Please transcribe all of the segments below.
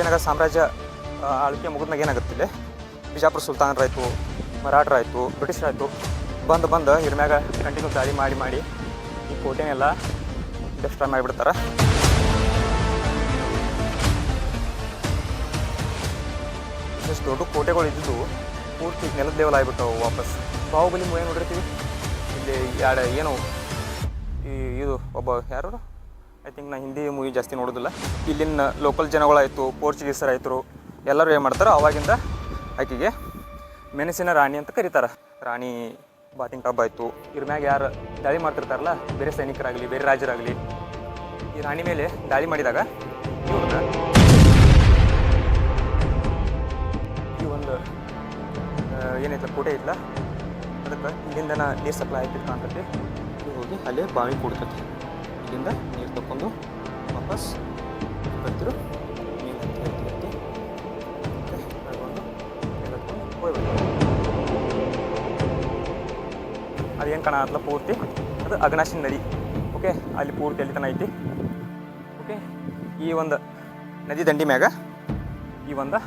ವಿಜಯನಗರ ಸಾಮ್ರಾಜ್ಯ ಆಳ್ವಿಕೆ ಮುಗಿದ್ನಾಗ ಏನಾಗುತ್ತಿಲ್ಲ, ಬಿಜಾಪುರ ಸುಲ್ತಾನರಾಯಿತು, ಮರಾಠರಾಯಿತು, ಬ್ರಿಟಿಷರಾಯಿತು ಬಂದು ಇದ್ರ ಮ್ಯಾಗ ಕಂಟಿನ್ಯೂ ದಾಳಿ ಮಾಡಿ ಈ ಕೋಟೆನೆಲ್ಲ ಡಿಸ್ಟ್ರಾಯ್ ಮಾಡಿಬಿಡ್ತಾರೆ. ಇಷ್ಟು ದೊಡ್ಡ ಕೋಟೆಗಳು ಇದ್ದು ಪೂರ್ತಿ ನೆಲದ ಲೆವೆಲ್ ಆಗಿಬಿಟ್ಟವು ವಾಪಸ್. ಬಾಹುಬಲಿ ಮೂವಿ ನೋಡಿರ್ತೀವಿ, ಇಲ್ಲಿ ಏನು ಇದು ಒಬ್ಬ ಯಾರು ಐ ಥಿಂಕ್ ನಾ ಹಿಂದಿ ಮೂವಿ ಜಾಸ್ತಿ ನೋಡೋದಿಲ್ಲ. ಇಲ್ಲಿನ ಲೋಕಲ್ ಜನಗಳಾಯಿತು, ಪೋರ್ಚುಗೀಸರಾಯ್ತು, ಎಲ್ಲರೂ ಏನು ಮಾಡ್ತಾರೆ, ಅವಾಗಿಂದ ಆಕೆಗೆ ಮೆಣಸಿನ ರಾಣಿ ಅಂತ ಕರೀತಾರೆ. ರಾಣಿ ಬಾತಿಂಗ್ ಟಬ್ ಆಯಿತು, ಇದ್ರ ಮ್ಯಾಗ ಯಾರು ದಾಳಿ ಮಾಡ್ತಿರ್ತಾರಲ್ಲ, ಬೇರೆ ಸೈನಿಕರಾಗಲಿ ಬೇರೆ ರಾಜರಾಗಲಿ, ಈ ರಾಣಿ ಮೇಲೆ ದಾಳಿ ಮಾಡಿದಾಗ ಇವ್ರನ್ನ ಈ ಒಂದು ಏನೈತಲ್ಲ ಕೋಟೆ ಐತಲ್ಲ, ಅದಕ್ಕೆ ಇಲ್ಲಿಂದ ನೀರು ಸಪ್ಲೈ ಆಯ್ತಿತ್ತು ಕಾಣ್ತೈತಿ. ಇದು ಹೋಗಿ ಅಲ್ಲೇ ಬಾವಿ ಕೊಡ್ತೈತಿ. ಇಲ್ಲಿಂದ ನೀರು ತಗೊಂಡು ವಾಪಸ್ ಬರ್ತಿರು ನೀರು ಹತ್ತಿ ಹೋಗ್ಬೇಕು. ಅದೇನು ಕಾಣತ್ತಲ್ಲ ಪೂರ್ತಿ ಅದು ಅಘನಾಶಿನಿ ನದಿ. ಓಕೆ, ಅಲ್ಲಿ ಪೂರ್ತಿ ಅಲ್ಲಿ ತನ ಐತಿ. ಓಕೆ, ಈ ಒಂದು ನದಿ ದಂಡಿ ಮ್ಯಾಗ ಈ ಒಂದು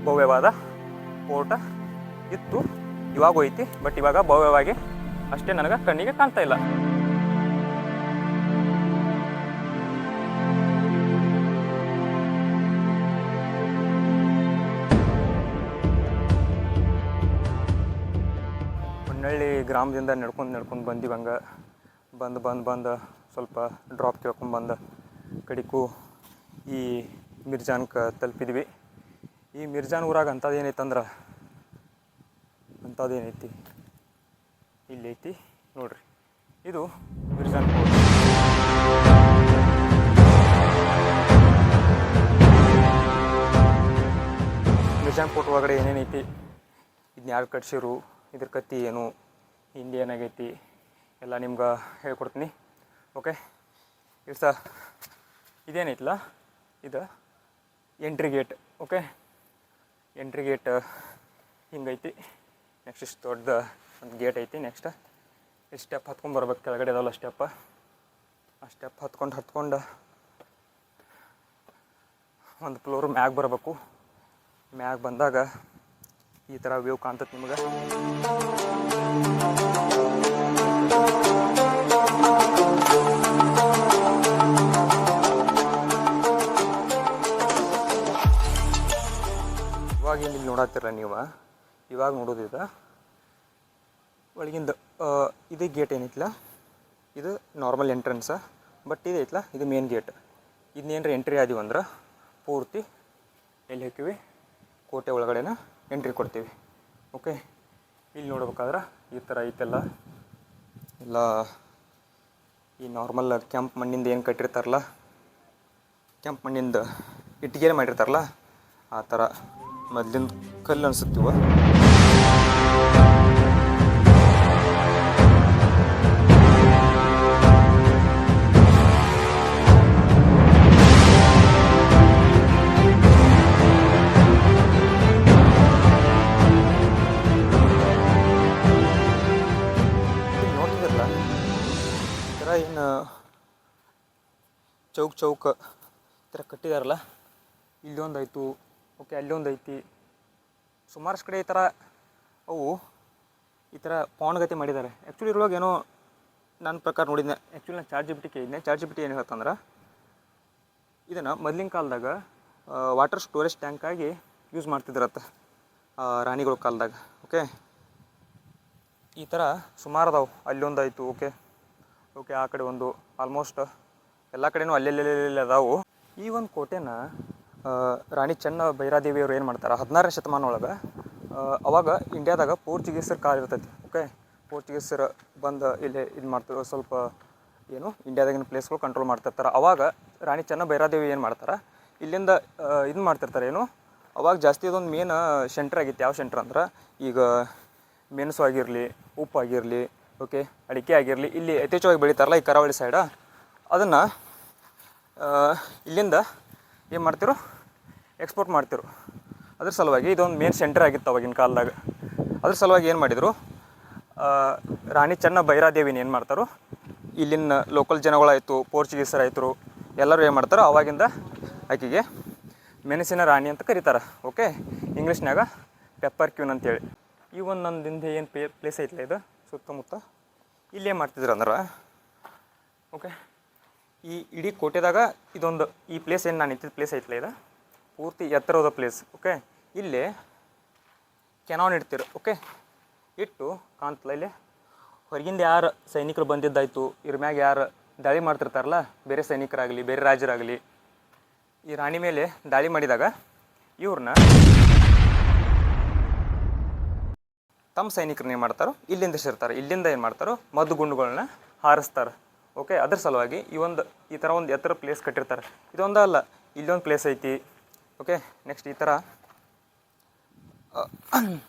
ಭವ್ಯವಾದ ಕೋಟ ಇತ್ತು. ಇವಾಗ ಹೋಯ್ತಿ, ಬಟ್ ಇವಾಗ ಭವ್ಯವಾಗಿ ಅಷ್ಟೇ ನನಗೆ ಕಣ್ಣಿಗೆ ಕಾಣ್ತಾ ಇಲ್ಲ. ಹೊನ್ನಳ್ಳಿ ಗ್ರಾಮದಿಂದ ನಡ್ಕೊಂಡು ಬಂದೀವಿ. ಹಂಗೆ ಬಂದು ಸ್ವಲ್ಪ ಡ್ರಾಪ್ ಕೇಳ್ಕೊಂಬಂದು ಕಡಿಕು ಈ ಮಿರ್ಜಾನ್ಗೆ ತಲುಪಿದ್ವಿ. ಈ ಮಿರ್ಜಾನ್ ಊರಾಗ ಅಂಥದ್ದೇನೈತಂದ್ರೆ ಅಂಥದ್ದೇನೈತಿ ಇಲ್ಲಿ ಐತಿ ನೋಡ್ರಿ, ಇದು ಮಿರ್ಜಾನ್ ಕೋಟೆ. ಮಿರ್ಜಾನ್ ಕೋಟೆ ಒಳಗಡೆ ಏನೇನೈತಿ, ಇದನ್ನ ಯಾರು ಕಟ್ಸಿರು, ಇದ್ರ ಕತ್ತಿ ಏನು, ಹಿಂದೆ ಏನಾಗೈತಿ ಎಲ್ಲ ನಿಮ್ಗೆ ಹೇಳ್ಕೊಡ್ತೀನಿ. ಓಕೆ, ಇದೇನೈತಲ್ಲ ಇದು entry gate. Okay, entry gate ಹಿಂಗೈತಿ. ನೆಕ್ಸ್ಟ್ ಇಷ್ಟು ದೊಡ್ಡ ಒಂದು ಗೇಟ್ ಐತಿ. ನೆಕ್ಸ್ಟ್ ಇಷ್ಟು ಸ್ಟೆಪ್ ಹತ್ಕೊಂಡು ಬರ್ಬೇಕು, ಕೆಳಗಡೆ ಇದಾವಲ್ಲ ಸ್ಟೆಪ್, ಆ ಸ್ಟೆಪ್ ಹತ್ಕೊಂಡು ಒಂದು ಫ್ಲೋರ್ ಮ್ಯಾಗ ಬರಬೇಕು. ಮ್ಯಾಗ ಬಂದಾಗ ಈ ಥರ ವ್ಯೂ ಕಾಣ್ತದೆ ನಿಮ್ಗೆ. ಇವಾಗ ಏನು ಇಲ್ಲಿ ನೋಡತ್ತಿರ ನೀವು, ಇವಾಗ ನೋಡೋದಿದ ಒಳಗಿಂದ ಇದು ಗೇಟ್ ಏನೈತಿಲ್ಲ, ಇದು ನಾರ್ಮಲ್ ಎಂಟ್ರೆನ್ಸ. ಬಟ್ ಇದು ಐತಲ್ಲ, ಇದು ಮೇನ್ ಗೇಟ್. ಇದನ್ನೇನ್ರಿ ಎಂಟ್ರಿ ಆದೀವಂದ್ರೆ ಪೂರ್ತಿ ಎಲ್ಲಿ ಹಾಕಿವಿ, ಕೋಟೆ ಒಳಗಡೆನ ಎಂಟ್ರಿ ಕೊಡ್ತೀವಿ. ಓಕೆ, ಇಲ್ಲಿ ನೋಡ್ಬೇಕಾದ್ರೆ ಈ ಥರ ಐತೆಲ್ಲ, ಎಲ್ಲ ಈ ನಾರ್ಮಲ್ ಕೆಂಪು ಮಣ್ಣಿಂದ ಏನು ಕಟ್ಟಿರ್ತಾರಲ್ಲ, ಕೆಂಪು ಮಣ್ಣಿಂದ ಇಟ್ಟಿಗೆ ಮಾಡಿರ್ತಾರಲ್ಲ, ಆ ಥರ ಮೊದಲಿನ ಕಲ್ಲು ಅನಿಸುತ್ತೀವ. ನೋಡ್ತಿದ್ರಲ್ಲ ಈ ಥರ ಏನು ಚೌಕ್ ಈ ಥರ ಕಟ್ಟಿದಾರಲ್ಲ, ಇಲ್ಲೊಂದಾಯಿತು. ಓಕೆ, ಅಲ್ಲೊಂದೈತಿ. ಸುಮಾರಷ್ಟು ಕಡೆ ಈ ಥರ ಅವು ಈ ಥರ ಪಾಂಡ್ಗತಿ ಮಾಡಿದ್ದಾರೆ. ಆ್ಯಕ್ಚುಲಿ ಇರುವಾಗ ಏನೋ ನನ್ನ ಪ್ರಕಾರ ನೋಡಿದ್ದೆ. ಆ್ಯಕ್ಚುಲಿ ನಾನು ಚಾರ್ಟ್ ಕೇಳಿದ್ದೆ. ಚಾರ್ಟ್ ಏನು ಹೇಳ್ತಂದ್ರೆ, ಇದನ್ನು ಮೊದಲಿನ ಕಾಲದಾಗ ವಾಟರ್ ಸ್ಟೋರೇಜ್ ಟ್ಯಾಂಕಾಗಿ ಯೂಸ್ ಮಾಡ್ತಿದ್ರತ್ತ ರಾಣಿಗಳ ಕಾಲದಾಗ. ಓಕೆ, ಈ ಥರ ಸುಮಾರು ಅದಾವೆ. ಅಲ್ಲೊಂದಾಯಿತು. ಓಕೆ, ಆ ಕಡೆ ಒಂದು ಆಲ್ಮೋಸ್ಟ್ ಎಲ್ಲ ಕಡೆನೂ ಅಲ್ಲೆಲ್ಲೆಲ್ಲೆಲ್ಲ ಅದಾವು. ಈ ಒಂದು ಕೋಟೆನ ರಾಣಿ ಚೆನ್ನ ಭೈರಾದೇವಿಯವರು ಏನು ಮಾಡ್ತಾರೆ, 16ನೇ ಶತಮಾನ ಒಳಗೆ ಅವಾಗ ಇಂಡಿಯಾದಾಗ ಪೋರ್ಚುಗೀಸರ ಕಾಲ ಇರ್ತೈತಿ. ಓಕೆ, ಪೋರ್ಚುಗೀಸರು ಬಂದು ಇಲ್ಲೇ ಇದು ಮಾಡ್ತಾರೆ, ಸ್ವಲ್ಪ ಏನು ಇಂಡಿಯಾದಾಗಿನ ಪ್ಲೇಸ್ಗಳು ಕಂಟ್ರೋಲ್ ಮಾಡ್ತಿರ್ತಾರೆ. ಅವಾಗ ರಾಣಿ ಚೆನ್ನ ಭೈರಾದೇವಿ ಏನು ಮಾಡ್ತಾರೆ, ಇಲ್ಲಿಂದ ಇದು ಮಾಡ್ತಿರ್ತಾರೆ. ಏನು ಅವಾಗ ಜಾಸ್ತಿ ಅದೊಂದು ಮೇನ್ ಸೆಂಟ್ರ್ ಆಗಿತ್ತು. ಯಾವ ಸೆಂಟ್ರ್ ಅಂದ್ರೆ, ಈಗ ಮೆಣಸು ಆಗಿರಲಿ, ಉಪ್ಪು ಆಗಿರಲಿ, ಓಕೆ, ಅಡಿಕೆ ಆಗಿರಲಿ, ಇಲ್ಲಿ ಯಥೇಚ್ಛವಾಗಿ ಬೆಳೀತಾರಲ್ಲ ಈ ಕರಾವಳಿ ಸೈಡ, ಅದನ್ನು ಇಲ್ಲಿಂದ ಏನು ಮಾಡ್ತಿರು, ಎಕ್ಸ್ಪೋರ್ಟ್ ಮಾಡ್ತಿರು. ಅದ್ರ ಸಲುವಾಗಿ ಇದೊಂದು ಮೇನ್ ಸೆಂಟರ್ ಆಗಿತ್ತು ಅವಾಗಿನ ಕಾಲದಾಗ. ಅದ್ರ ಸಲುವಾಗಿ ಏನು ಮಾಡಿದರು, ರಾಣಿ ಚೆನ್ನ ಭೈರಾದೇವಿನ ಏನು ಮಾಡ್ತಾರೋ, ಇಲ್ಲಿನ ಲೋಕಲ್ ಜನಗಳಾಯಿತು, ಪೋರ್ಚುಗೀಸರಾಯ್ತು, ಎಲ್ಲರೂ ಏನು ಮಾಡ್ತಾರೋ ಅವಾಗಿಂದ ಆಕೆಗೆ ಮೆಣಸಿನ ರಾಣಿ ಅಂತ ಕರೀತಾರೆ. ಓಕೆ, ಇಂಗ್ಲೀಷ್ನಾಗ ಪೆಪ್ಪರ್ ಕ್ಯೂನ್ ಅಂತೇಳಿ. ಈ ಒಂದು ನಂದಿಂದ ಏನು ಪ್ಲೇಸ್ ಐತಲ್ಲ ಇದು ಸುತ್ತಮುತ್ತ ಇಲ್ಲೇ ಮಾಡ್ತಿದ್ರು ಅಂದ್ರೆ ಓಕೆ, ಈ ಇಡೀ ಕೋಟೆದಾಗ ಇದೊಂದು ಈ ಪ್ಲೇಸ್ ಏನು ನಾನು ನಿಂತಿದ್ದ ಪ್ಲೇಸ್ ಐತಲ್ಲ ಇದು ಪೂರ್ತಿ ಎತ್ತರದ ಪ್ಲೇಸ್. ಓಕೆ, ಇಲ್ಲೇ ಕೆನಾನ್ ಇಡ್ತೀರು. ಓಕೆ, ಇಟ್ಟು ಕಾಣ್ತಲ್ಲ ಇಲ್ಲಿ ಹೊರಗಿಂದ ಯಾರು ಸೈನಿಕರು ಬಂದಿದ್ದಾಯಿತು, ಇದ್ರ ಮ್ಯಾಗ ಯಾರು ದಾಳಿ ಮಾಡ್ತಿರ್ತಾರಲ್ಲ, ಬೇರೆ ಸೈನಿಕರಾಗಲಿ ಬೇರೆ ರಾಜರಾಗಲಿ, ಈ ರಾಣಿ ಮೇಲೆ ದಾಳಿ ಮಾಡಿದಾಗ ಇವ್ರನ್ನ ತಮ್ಮ ಸೈನಿಕರನ್ನ ಏನು ಮಾಡ್ತಾರೋ ಇಲ್ಲಿಂದ ಸೇರ್ತಾರೆ. ಇಲ್ಲಿಂದ ಏನು ಮಾಡ್ತಾರೋ ಮದ್ದು ಗುಂಡುಗಳನ್ನ ಹಾರಿಸ್ತಾರೆ. ಓಕೆ, ಅದ್ರ ಸಲುವಾಗಿ ಈ ಥರ ಒಂದು ಎತ್ತರ ಪ್ಲೇಸ್ ಕಟ್ಟಿರ್ತಾರೆ. ಇದೊಂದು ಅಲ್ಲ, ಇಲ್ಲೊಂದು ಪ್ಲೇಸ್ ಐತಿ. ಓಕೆ, ನೆಕ್ಸ್ಟ್ ಈ ಥರ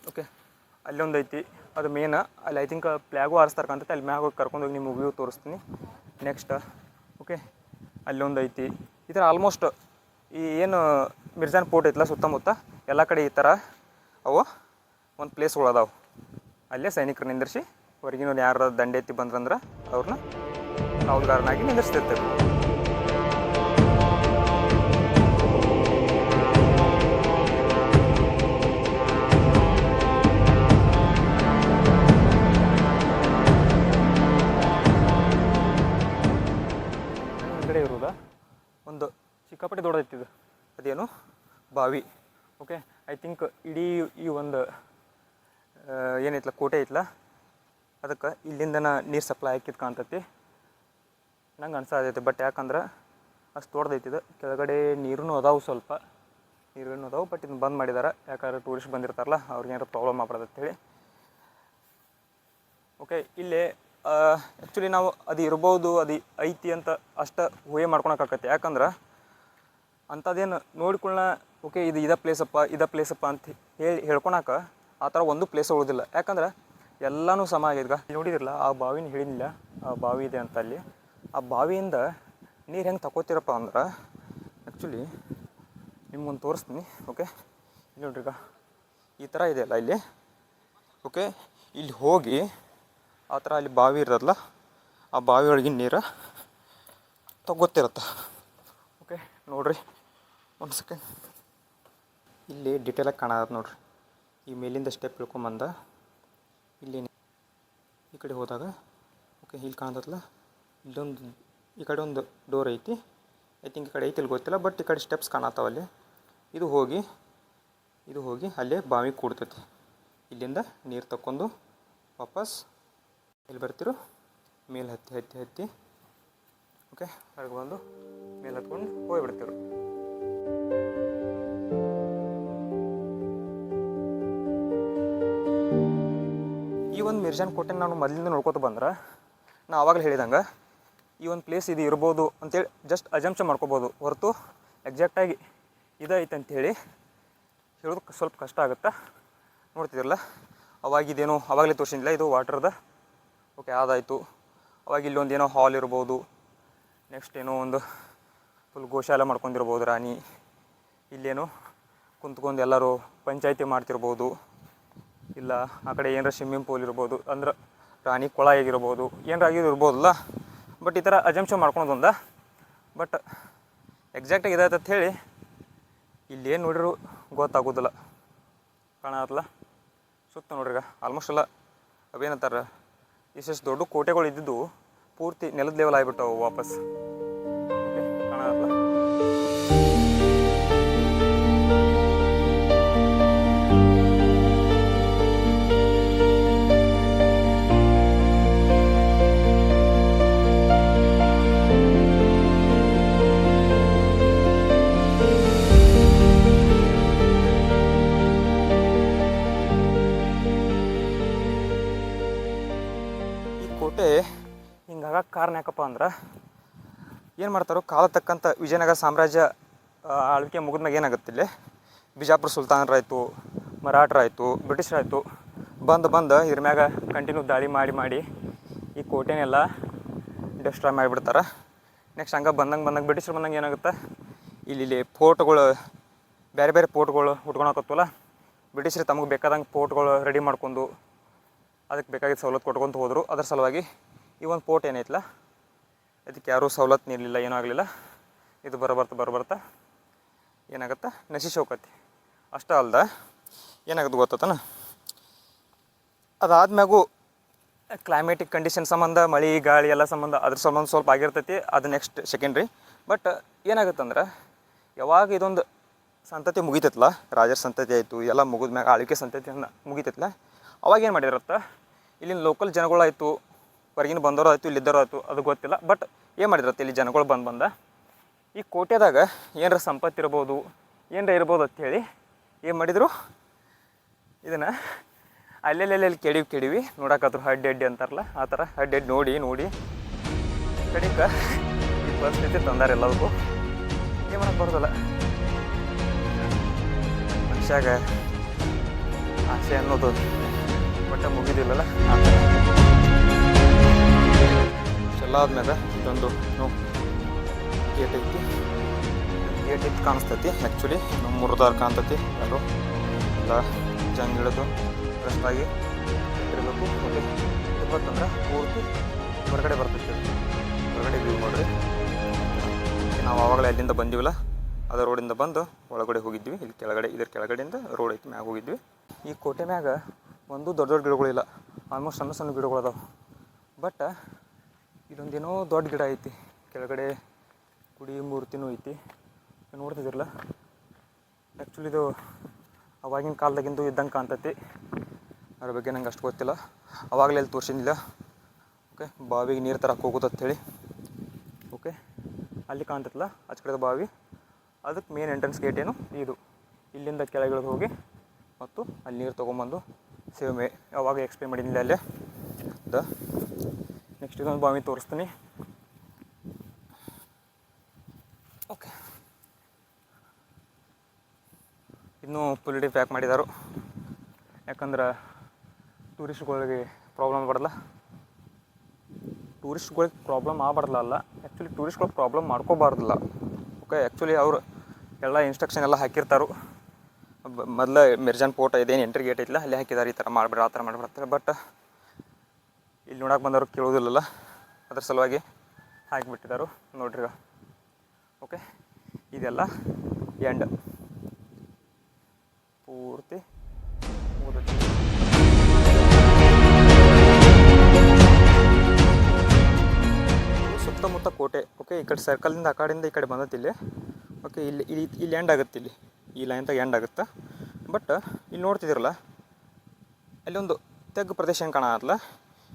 ಓಕೆ ಅಲ್ಲೊಂದು ಐತಿ, ಅದು ಮೇನ್. ಅಲ್ಲಿ ಐ ಥಿಂಕ್ ಫ್ಲ್ಯಾಗು ಹಾರಿಸ್ತಾರೆ ಕಾಣ್ತೈತೆ. ಅಲ್ಲಿ ಮ್ಯಾಗ ಹೋಗಿ ಕರ್ಕೊಂಡೋಗಿ ನಿಮಗೆ ವ್ಯೂ ತೋರಿಸ್ತೀನಿ ನೆಕ್ಸ್ಟ್. ಓಕೆ, ಅಲ್ಲೊಂದು ಐತಿ. ಈ ಥರ ಆಲ್ಮೋಸ್ಟ್ ಈ ಏನು ಮಿರ್ಜಾನ್ ಫೋರ್ಟ್ ಐತಲ್ಲ ಸುತ್ತಮುತ್ತ ಎಲ್ಲ ಕಡೆ ಈ ಥರ ಅವು ಒಂದು ಪ್ಲೇಸ್ಗಳು ಅದಾವೆ. ಅಲ್ಲೇ ಸೈನಿಕರು ನಿಂದಿರಿಸಿ ಹೊರಗಿನವ್ರು ಯಾರು ದಂಡೆ ಎತ್ತಿ ಬಂದ್ರಂದ್ರೆ ಅವ್ರನ್ನ ಕಾವಲುಗಾರನಾಗಿ ನಿಂದಿರ್ಸ್ತಿರ್ತೇವೆ. ಹಿಂದ್ಗಡೆ ಇರೋದ ಒಂದು ಸಿಕ್ಕಾಪಟ್ಟೆ ದೊಡ್ಡದೈತಿದು, ಅದೇನು ಬಾವಿ. ಓಕೆ, ಐ ಥಿಂಕ್ ಇಡೀ ಈ ಒಂದು ಏನೈತಲ್ಲ ಕೋಟೆ ಐತಲ್ಲ ಅದಕ್ಕೆ ಇಲ್ಲಿಂದನ ನೀರು ಸಪ್ಲೈ ಹಾಕಿದ್ದು ಕಾಣ್ತೈತಿ ನಂಗೆ ಅನ್ಸಾದೈತಿ. ಬಟ್ ಯಾಕಂದ್ರೆ ಅಷ್ಟು ದೊಡ್ಡದೈತಿದು, ಕೆಳಗಡೆ ನೀರೂ ಅದಾವೆ, ಸ್ವಲ್ಪ ನೀರೂ ಅದಾವೆ. ಬಟ್ ಇದನ್ನು ಬಂದ್ ಮಾಡಿದ್ದಾರೆ, ಯಾಕಂದ್ರೆ ಟೂರಿಸ್ಟ್ ಬಂದಿರ್ತಾರಲ್ಲ ಅವ್ರಿಗೇನಾರು ಪ್ರಾಬ್ಲಮ್ ಆಗ್ಬಾರ್ದು ಅಂತೇಳಿ. ಓಕೆ, ಇಲ್ಲೇ ಆ್ಯಕ್ಚುಲಿ ನಾವು ಅದು ಇರ್ಬೋದು, ಅದು ಐತಿ ಅಂತ ಅಷ್ಟು ಊಹೆ ಮಾಡ್ಕೊಳಕ್ಕಾಗತ್ತೆ. ಯಾಕಂದ್ರೆ ಅಂಥದ್ದೇನು ನೋಡ್ಕೊಳ್ಳ ಓಕೆ ಇದೇ ಪ್ಲೇಸಪ್ಪ ಅಂತ ಹೇಳ್ಕೊಳಕ ಆ ಥರ ಒಂದು ಪ್ಲೇಸ್ ಉಳಿದಿಲ್ಲ. ಯಾಕಂದ್ರೆ ಎಲ್ಲನೂ ಸಮ ಆಗೈತೆ. ನೋಡಿದಿರಲ್ಲ ಆ ಬಾವಿನ ಹೇಳಿಲ್ಲ, ಆ ಬಾವಿ ಇದೆ ಅಂತ. ಅಲ್ಲಿ ಆ ಬಾವಿಯಿಂದ ನೀರು ಹೆಂಗೆ ತಗೋತೀರಪ್ಪ ಅಂದ್ರೆ ಆ್ಯಕ್ಚುಲಿ ನಿಮ್ಗೊಂದು ತೋರಿಸ್ತೀನಿ. ಓಕೆ, ಇಲ್ಲಿ ನೋಡ್ರಿ, ಈಗ ಈ ಥರ ಇದೆಯಲ್ಲ ಇಲ್ಲಿ. ಓಕೆ, ಇಲ್ಲಿ ಹೋಗಿ ಆ ಥರ ಅಲ್ಲಿ ಬಾವಿ ಇರೋದಲ್ಲ, ಆ ಬಾವಿ ಒಳಗಿನ ನೀರು ತಗೋತಿರತ್ತೆ. ಓಕೆ, ನೋಡಿರಿ ಒಂದು ಸೆಕೆಂಡ್, ಇಲ್ಲಿ ಡಿಟೇಲಾಗಿ ಕಾಣತ್ತೆ ನೋಡಿರಿ. ಈ ಮೇಲಿಂದ ಸ್ಟೆಪ್ ಇಳ್ಕೊಂಬಂದ ಇಲ್ಲಿ ಈ ಕಡೆ ಹೋದಾಗ ಓಕೆ ಇಲ್ಲಿ ಕಾಣತ್ತಲ್ಲ, ಇಲ್ಲೊಂದು ಈ ಕಡೆ ಒಂದು ಡೋರ್ ಐತಿ. ಐ ಥಿಂಕ್ ಈ ಕಡೆ ಐತಿ ಇಲ್ಲಿ ಗೊತ್ತಿಲ್ಲ, ಬಟ್ ಈ ಕಡೆ ಸ್ಟೆಪ್ಸ್ ಕಾಣತ್ತಾವಲ್ಲಿ. ಇದು ಹೋಗಿ ಅಲ್ಲೇ ಬಾವಿ ಕೂಡ್ತೈತಿ. ಇಲ್ಲಿಂದ ನೀರು ತಕ್ಕೊಂಡು ವಾಪಸ್ ಎಲ್ಲಿ ಬರ್ತಿರೋ ಮೇಲೆ ಹತ್ತಿ ಓಕೆ ಹೊರಗೆ ಬಂದು ಮೇಲೆ ಹತ್ಕೊಂಡು ಹೋಗಿಬಿಡ್ತಿರು. ಈ ಒಂದು ಮಿರ್ಜಾನ್ ಕೋಟೆನ ನಾನು ಮೊದಲಿಂದ ನೋಡ್ಕೊತ ಬಂದ್ರೆ ನಾ ಆವಾಗಲೇ ಹೇಳಿದಂಗೆ ಈ ಒಂದು ಪ್ಲೇಸ್ ಇದು ಇರ್ಬೋದು ಅಂತೇಳಿ ಜಸ್ಟ್ ಅಜಂಪ್ಷನ್ ಮಾಡ್ಕೋಬೋದು, ಹೊರತು ಎಕ್ಸಾಕ್ಟಾಗಿ ಇದೈತೆ ಅಂಥೇಳಿ ಹೇಳೋದಕ್ಕೆ ಸ್ವಲ್ಪ ಕಷ್ಟ ಆಗುತ್ತೆ. ನೋಡ್ತಿದ್ರಲ್ಲ ಅವಾಗಿದೇನೋ ಆವಾಗಲೇ ತೋರಿಸಿಲ್ಲ, ಇದು ವಾಟರ್ದ. ಓಕೆ, ಅದಾಯಿತು. ಅವಾಗ ಇಲ್ಲೊಂದು ಏನೋ ಹಾಲ್ ಇರ್ಬೋದು, ನೆಕ್ಸ್ಟ್ ಏನೋ ಒಂದು ಫುಲ್ ಗೋಶಾಲೆ ಮಾಡ್ಕೊಂಡಿರ್ಬೋದು ರಾಣಿ. ಇಲ್ಲೇನೋ ಕುಂತ್ಕೊಂಡು ಎಲ್ಲರೂ ಪಂಚಾಯಿತಿ ಮಾಡ್ತಿರ್ಬೋದು, ಇಲ್ಲ ಆ ಕಡೆ ಏನಾರ ಸ್ವಿಮ್ಮಿಂಗ್ ಪೂಲ್ ಇರ್ಬೋದು, ಅಂದ್ರೆ ರಾಣಿ ಕೊಳ ಆಗಿರ್ಬೋದು, ಏನಾರ ಆಗಿರ್ಬೋದಲ್ಲ. ಬಟ್ ಈ ಥರ ಅಜಂಪ್ಷನ್ ಮಾಡ್ಕೊಳೋದೊಂದ. ಬಟ್ ಎಕ್ಸಾಕ್ಟಾಗಿ ಇದಾಯ್ತು ಅಂತ ಹೇಳಿ ಇಲ್ಲೇನು ನೋಡಿದ್ರು ಗೊತ್ತಾಗೋದಿಲ್ಲ. ಕಾಣತ್ತಲ್ಲ ಸುತ್ತ ನೋಡ್ರಿ, ಈಗ ಆಲ್ಮೋಸ್ಟ್ ಎಲ್ಲ ಅವೇನಂತಾರೆ ಇಷ್ಟು ದೊಡ್ಡ ಕೋಟೆಗಳು ಇದ್ದಿದ್ದು ಪೂರ್ತಿ ನೆಲದ ಲೆವೆಲ್ ಆಗಿಬಿಟ್ಟವು ವಾಪಸ್. ಓಕೆ, ಕಾಣತ್ತಲ್ಲ. ಕೋಟೆ ಹಿಂಗಾಗಕ್ಕೆ ಕಾರಣ ಯಾಕಪ್ಪ ಅಂದ್ರೆ ಏನು ಮಾಡ್ತಾರೋ ಕಾಲ ತಕ್ಕಂಥ ವಿಜಯನಗರ ಸಾಮ್ರಾಜ್ಯ ಆಳ್ವಿಕೆ ಮುಗಿದ್ಮ್ಯಾಗ ಏನಾಗುತ್ತಿಲ್ಲ, ಬಿಜಾಪುರ ಸುಲ್ತಾನರಾಯಿತು, ಮರಾಠರಾಯಿತು, ಬ್ರಿಟಿಷರಾಯಿತು ಬಂದು ಇದ್ರ ಮ್ಯಾಗ ಕಂಟಿನ್ಯೂ ದಾಳಿ ಮಾಡಿ ಈ ಕೋಟೆನೆಲ್ಲ ಡಿಸ್ಟ್ರಾಯ್ ಮಾಡಿಬಿಡ್ತಾರೆ. ನೆಕ್ಸ್ಟ್ ಹಂಗೆ ಬಂದಂಗೆ ಬ್ರಿಟಿಷರು ಬಂದಂಗೆ ಏನಾಗುತ್ತೆ, ಇಲ್ಲಿ ಫೋರ್ಟ್ಗಳು ಬೇರೆ ಫೋರ್ಟ್ಗಳು ಉಟ್ಕೊಳಕತ್ತವಲ್ಲ, ಬ್ರಿಟಿಷರು ತಮಗೆ ಬೇಕಾದಂಗೆ ಫೋರ್ಟ್ಗಳು ರೆಡಿ ಮಾಡ್ಕೊಂಡು ಅದಕ್ಕೆ ಬೇಕಾಗಿದ್ದ ಸವಲತ್ತು ಕೊಟ್ಕೊತ ಹೋದರು. ಅದ್ರ ಸಲುವಾಗಿ ಈ ಒಂದು ಫೋರ್ಟ್ ಏನೈತಲ್ಲ ಅದಕ್ಕೆ ಯಾರೂ ಸವಲತ್ತು ನೀಡಲಿಲ್ಲ, ಏನೂ ಆಗಲಿಲ್ಲ. ಇದು ಬರ್ತಾ ಏನಾಗುತ್ತೆ ನಶಿಸಿ ಹೋಗತ್ತೆ. ಅಷ್ಟೇ ಅಲ್ದ ಏನಾಗುತ್ತೆ ಗೊತ್ತತನ, ಅದಾದ್ಮ್ಯಾಗೂ ಕ್ಲೈಮೇಟಿಕ್ ಕಂಡೀಷನ್ ಸಂಬಂಧ ಮಳೆ ಗಾಳಿ ಎಲ್ಲ ಸಂಬಂಧ ಅದ್ರ ಸಂಬಂಧ ಸ್ವಲ್ಪ ಆಗಿರ್ತೈತಿ, ಅದು ನೆಕ್ಸ್ಟ್ ಸೆಕೆಂಡ್ರಿ. ಬಟ್ ಏನಾಗುತ್ತಂದ್ರೆ ಯಾವಾಗ ಇದೊಂದು ಸಂತತಿ ಮುಗಿತೈತಲ್ಲ, ರಾಜರ ಸಂತತಿ ಆಯಿತು ಎಲ್ಲ ಮುಗಿದ್ಮ್ಯಾಗ ಆಳ್ವಿಕೆ ಸಂತತಿ ಮುಗಿತೈತಲ್ಲ, ಅವಾಗ ಏನು ಮಾಡಿರತ್ತೆ ಇಲ್ಲಿನ ಲೋಕಲ್ ಜನಗಳಾಯಿತು, ಹೊರಗಿನ ಬಂದವರು ಆಯಿತು, ಇಲ್ಲಿದ್ದವರು ಆಯಿತು, ಅದು ಗೊತ್ತಿಲ್ಲ. ಬಟ್ ಏನು ಮಾಡಿದ್ರತ್ತೆ ಇಲ್ಲಿ ಜನಗಳು ಬಂದ ಈ ಕೋಟೆದಾಗ ಏನರ ಸಂಪತ್ತು ಇರ್ಬೋದು, ಏನರ ಇರ್ಬೋದು ಅಂಥೇಳಿ ಏನು ಮಾಡಿದರು, ಇದನ್ನು ಅಲ್ಲೆಲ್ಲೆಲ್ಲಿ ಕೆಡಿವಿ ನೋಡೋಕ್ಕಾದ್ರು ಅಡ್ಡಿ ಅಂತಾರಲ್ಲ ಆ ಥರ ಅಡ್ಡಿ ನೋಡಿ ಕಡಿಕ ಈ ಪರಿಸ್ಥಿತಿ ತಂದಾರೆ ಎಲ್ಲದಕ್ಕೂ. ಏನು ಮಾಡೋಕ್ಕೆ ಬರೋದಲ್ಲ, ಮನುಷ್ಯಾಗ ಆಸೆ ಅನ್ನೋದು ಒಟ್ಟು ಮುಗಿದಿಲ್ಲಲ್ಲ. ಎಲ್ಲ ಆದ್ಮ್ಯಾಗ ಇದೊಂದು ಗೇಟ್ ಐತಿ, ಗೇಟ್ ಇತ್ತು ಕಾಣಿಸ್ತೈತಿ. ಆ್ಯಕ್ಚುಲಿ ನಮ್ಮ ಮುರಿದಾರ ಕಾಣ್ತೈತಿ, ಯಾರು ಎಲ್ಲ ಜಂಗ್ ಹಿಡಿದು ಫ್ರೆಶ್ಟಾಗಿ ಇರಬೇಕು. ಇಪ್ಪತ್ತಂದ್ರೆ ಪೂರ್ತಿ ಹೊರಗಡೆ ಬರ್ತೈತಿ, ಹೊರಗಡೆ ವ್ಯೂ ನೋಡ್ರಿ. ನಾವು ಆವಾಗಲೇ ಅಲ್ಲಿಂದ ಬಂದಿವಲ್ಲ, ಅದೇ ರೋಡಿಂದ ಬಂದು ಒಳಗಡೆ ಹೋಗಿದ್ವಿ. ಇಲ್ಲಿ ಕೆಳಗಡೆ ಇದ್ರ ಕೆಳಗಡೆಯಿಂದ ರೋಡ್ ಐತಿ, ಮ್ಯಾಗ ಹೋಗಿದ್ವಿ. ಈ ಕೋಟೆ ಮ್ಯಾಗ ಒಂದು ದೊಡ್ಡ ಗಿಡಗಳಿಲ್ಲ, ಆಲ್ಮೋಸ್ಟ್ ಸಣ್ಣ ಗಿಡಗಳು ಅದಾವೆ. ಬಟ್ ಇದೊಂದೇನೋ ದೊಡ್ಡ ಗಿಡ ಐತಿ, ಕೆಳಗಡೆ ಗುಡಿ ಮೂರ್ತಿನೂ ಐತಿ, ನೋಡ್ತಿದ್ದಿರಲ್ಲ. ಆ್ಯಕ್ಚುಲಿ ಇದು ಅವಾಗಿನ ಕಾಲದಾಗಿಂದು ಇದ್ದಂಗೆ ಕಾಣ್ತೈತಿ, ಅದ್ರ ಬಗ್ಗೆ ನಂಗೆ ಅಷ್ಟು ಗೊತ್ತಿಲ್ಲ. ಅವಾಗಲೇ ಅಲ್ಲಿ ತೋರಿಸಿದ್ದಿಲ್ಲ. ಓಕೆ, ಬಾವಿಗೆ ನೀರು ತರಕ್ಕೆ ಹೋಗೋದಂಥೇಳಿ. ಓಕೆ, ಅಲ್ಲಿ ಕಾಣ್ತೈತಲ್ಲ ಆಚೆ ಕಡೆದ ಬಾವಿ, ಅದಕ್ಕೆ ಮೇನ್ ಎಂಟ್ರೆನ್ಸ್ ಗೇಟ್ ಏನು ಇದು. ಇಲ್ಲಿಂದ ಕೆಳಗಿಳಿದು ಹೋಗಿ ಮತ್ತು ಅಲ್ಲಿ ನೀರು ತೊಗೊಂಬಂದು ಸೇವ್ ಯಾವಾಗ ಎಕ್ಸ್ಪ್ಲೇನ್ ಮಾಡಿದ್ದಿಲ್ಲ ಅಲ್ಲೇ ನೆಕ್ಸ್ಟ್ ಇದೊಂದು ಬಾವಿ ತೋರಿಸ್ತೀನಿ. ಓಕೆ, ಇನ್ನೂ ಫುಲ್ ಪ್ಯಾಕ್ ಮಾಡಿದಾರು, ಯಾಕಂದ್ರೆ ಟೂರಿಸ್ಟ್ಗಳಿಗೆ ಪ್ರಾಬ್ಲಮ್ ಬರಲ್ಲ. ಟೂರಿಸ್ಟ್ಗಳಿಗೆ ಪ್ರಾಬ್ಲಮ್ ಆಗಬಾರ್ದಲ್ಲ, ಆ್ಯಕ್ಚುಲಿ ಟೂರಿಸ್ಟ್ಗಳಿಗೆ ಪ್ರಾಬ್ಲಮ್ ಮಾಡ್ಕೋಬಾರ್ದಿಲ್ಲ. ಓಕೆ, ಆ್ಯಕ್ಚುಲಿ ಅವರು ಎಲ್ಲ ಇನ್ಸ್ಟ್ರಕ್ಷನ್ ಎಲ್ಲ ಹಾಕಿರ್ತಾರೆ. ಮೊದಲು ಮಿರ್ಜಾನ್ ಫೋರ್ಟ್ ಇದೇನು ಎಂಟ್ರಿ ಗೇಟ್ ಐತಿಲ್ಲ ಅಲ್ಲಿ ಹಾಕಿದ್ದಾರೆ, ಈ ಥರ ಮಾಡಿಬಿಡ್ರಿ ಆ ಥರ ಮಾಡಿಬಿಡ್ತಾರೆ. ಬಟ್ ಇಲ್ಲಿ ನೋಡಕ್ಕೆ ಬಂದವ್ರು ಕೇಳೋದಿಲ್ಲಲ್ಲ, ಅದ್ರ ಸಲುವಾಗಿ ಹಾಕಿಬಿಟ್ಟಿದ್ದಾರೆ ನೋಡ್ರಿ. ಓಕೆ, ಇದೆಲ್ಲ ಎಂಡ್ ಪೂರ್ತಿ ಸುತ್ತಮುತ್ತ ಕೋಟೆ. ಓಕೆ, ಈ ಕಡೆ ಸರ್ಕಲಿಂದ ಆ ಕಡೆಯಿಂದ ಈ ಕಡೆ ಬಂದತ್ತೆ ಇಲ್ಲಿ. ಓಕೆ, ಇಲ್ಲಿ ಎಂಡ್ ಆಗುತ್ತೆ, ಇಲ್ಲಿ ಈ ಲೈನ್ದಾಗ ಎಂಡ್ ಆಗುತ್ತೆ. ಬಟ್ ಇಲ್ಲಿ ನೋಡ್ತಿದ್ದೀರಲ್ಲ, ಅಲ್ಲಿ ಒಂದು ತೆಗ್ಗು ಪ್ರದೇಶ ಹೆಂಗೆ ಕಾಣತ್ತಲ್ಲ,